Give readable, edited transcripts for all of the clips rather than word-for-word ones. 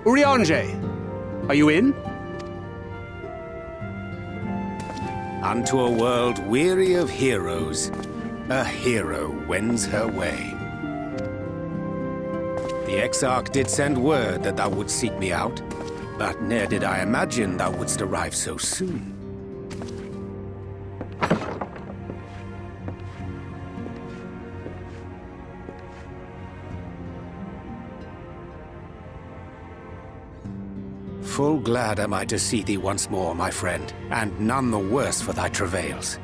Urianger, are you in? Unto a world weary of heroes, a hero wends her way. The Exarch did send word that thou wouldst seek me out, but ne'er did I imagine thou wouldst arrive so soon. Full glad am I to see thee once more, my friend, and none the worse for thy travails.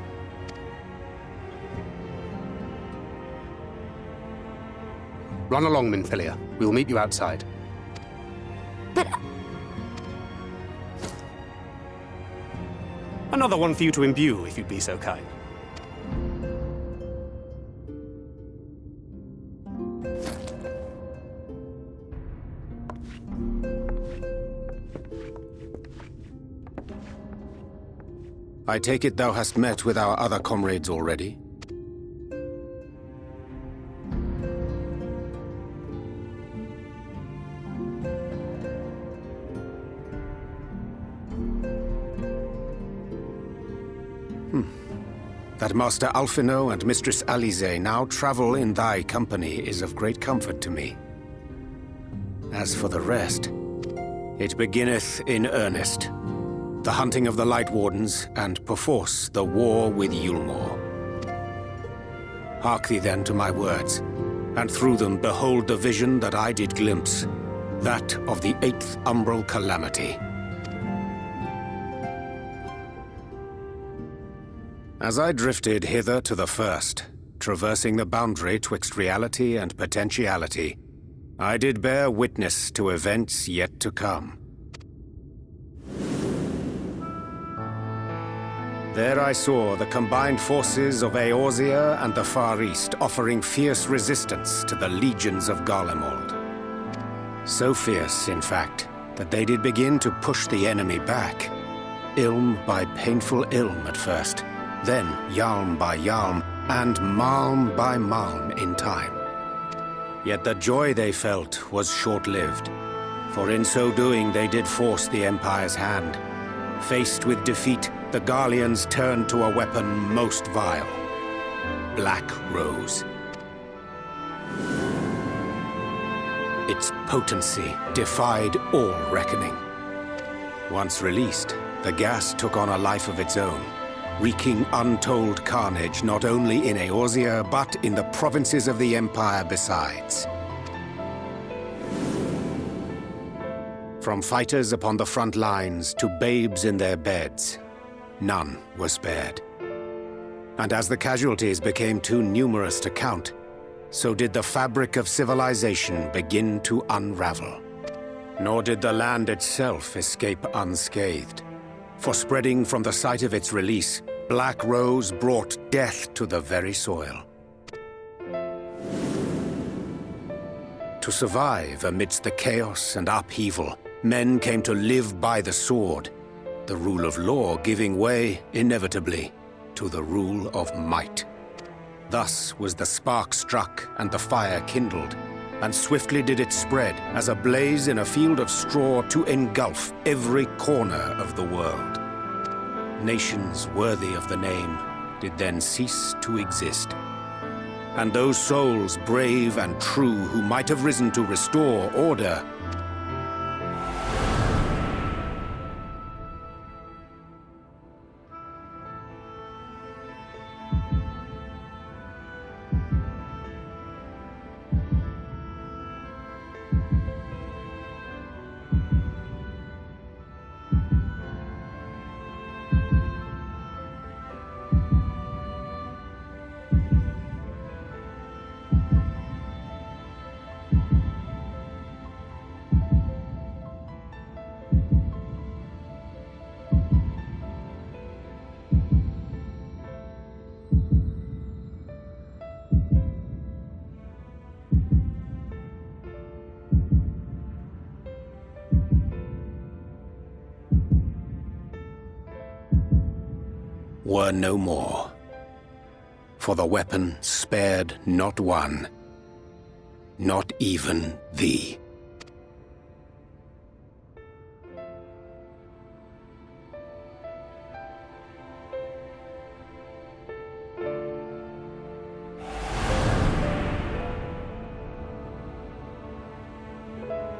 Run along, Minfilia. We'll meet you outside. But... Another one for you to imbue, if you'd be so kind. I take it thou hast met with our other comrades already? That Master Alphino and Mistress Alize now travel in thy company is of great comfort to me. As for the rest, it beginneth in earnest. The hunting of the Light Wardens, and perforce the war with Yulmore. Hark thee then to my words, and through them behold the vision that I did glimpse, that of the 8th Umbral Calamity. As I drifted hither to the first, traversing the boundary twixt reality and potentiality, I did bear witness to events yet to come. There I saw the combined forces of Eorzea and the Far East offering fierce resistance to the legions of Garlemald. So fierce, in fact, that they did begin to push the enemy back, ilm by painful ilm at first, then yalm by yalm, and malm by malm in time. Yet the joy they felt was short-lived, for in so doing they did force the Empire's hand. Faced with defeat, the Garleans turned to a weapon most vile: Black Rose. Its potency defied all reckoning. Once released, the gas took on a life of its own, wreaking untold carnage not only in Eorzea, but in the provinces of the Empire besides. From fighters upon the front lines to babes in their beds, none were spared. And as the casualties became too numerous to count, so did the fabric of civilization begin to unravel. Nor did the land itself escape unscathed. For spreading from the site of its release, Black Rose brought death to the very soil. To survive amidst the chaos and upheaval, men came to live by the sword, the rule of law giving way, inevitably, to the rule of might. Thus was the spark struck and the fire kindled, and swiftly did it spread as a blaze in a field of straw to engulf every corner of the world. Nations worthy of the name did then cease to exist. And those souls brave and true who might have risen to restore order were no more. For the weapon spared not one, not even thee.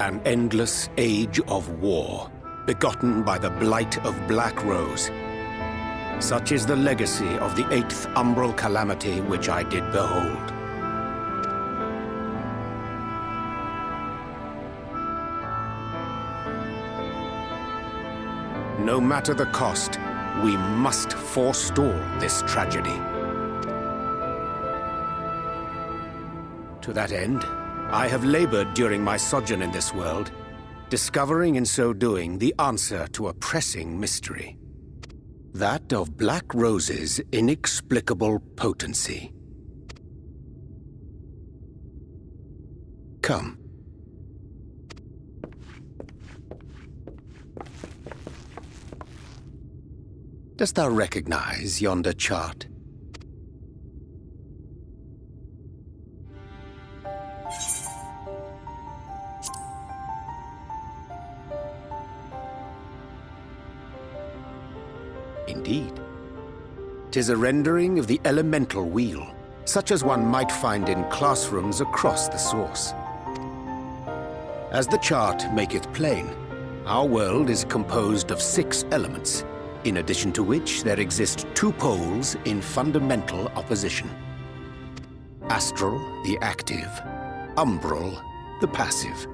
an endless age of war, begotten by the blight of Black Rose. Such is the legacy of the 8th umbral calamity which I did behold. No matter the cost, we must forestall this tragedy. To that end, I have labored during my sojourn in this world, discovering in so doing the answer to a pressing mystery. That of Black Rose's inexplicable potency. Come. Dost thou recognize yonder chart? Indeed. 'Tis a rendering of the elemental wheel, such as one might find in classrooms across the source. As the chart maketh plain, our world is composed of 6 elements, in addition to which there exist 2 poles in fundamental opposition. Astral, the active; umbral, the passive.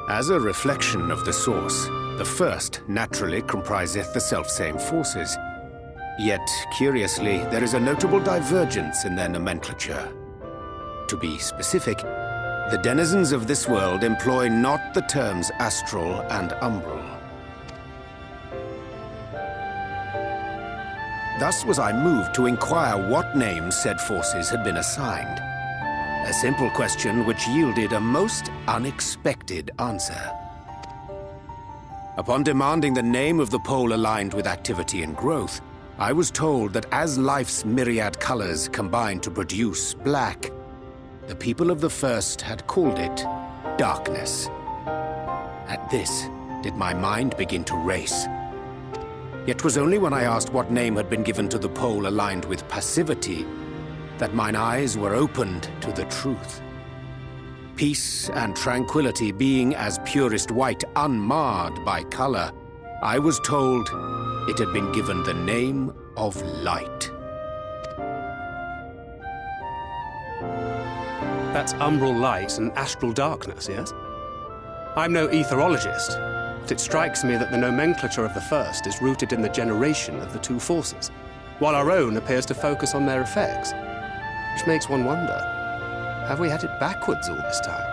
As a reflection of the source, the first naturally compriseth the selfsame forces. Yet, curiously, there is a notable divergence in their nomenclature. To be specific, the denizens of this world employ not the terms astral and umbral. Thus was I moved to inquire what names said forces had been assigned. A simple question which yielded a most unexpected answer. Upon demanding the name of the pole aligned with activity and growth, I was told that as life's myriad colors combine to produce black, the people of the first had called it darkness. At this, did my mind begin to race. Yet 'twas only when I asked what name had been given to the pole aligned with passivity that mine eyes were opened to the truth. Peace and tranquility being as purest white, unmarred by color, I was told it had been given the name of light. That's umbral light and astral darkness, yes? I'm no etherologist, but it strikes me that the nomenclature of the first is rooted in the generation of the 2 forces, while our own appears to focus on their effects. Which makes one wonder, have we had it backwards all this time?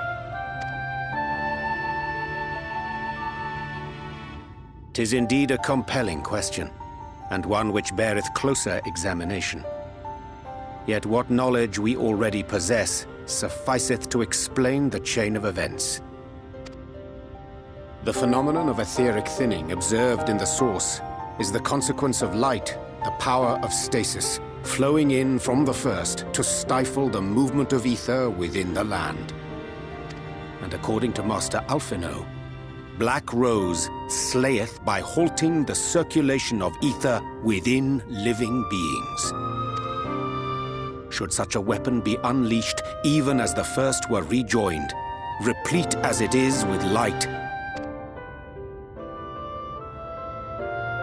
'Tis indeed a compelling question, and one which beareth closer examination. Yet what knowledge we already possess sufficeth to explain the chain of events. The phenomenon of etheric thinning observed in the source is the consequence of light, the power of stasis, flowing in from the first to stifle the movement of ether within the land. And according to Master Alphino, Black Rose slayeth by halting the circulation of ether within living beings. Should such a weapon be unleashed even as the first were rejoined, replete as it is with light,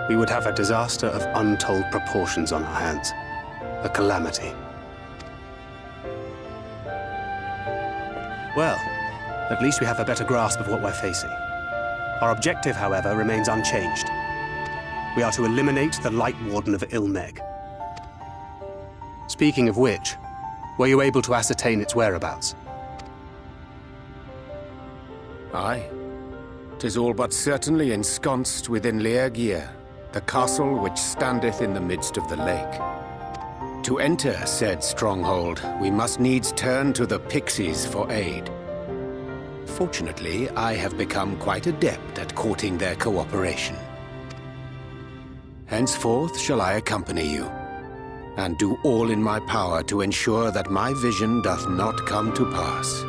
we would have a disaster of untold proportions on our hands. A calamity. Well, at least we have a better grasp of what we're facing. Our objective, however, remains unchanged. We are to eliminate the Light Warden of Ilmeg. Speaking of which, were you able to ascertain its whereabouts? Aye. 'Tis all but certainly ensconced within Leargear, the castle which standeth in the midst of the lake. To enter said stronghold, we must needs turn to the pixies for aid. Fortunately, I have become quite adept at courting their cooperation. Henceforth shall I accompany you, and do all in my power to ensure that my vision doth not come to pass.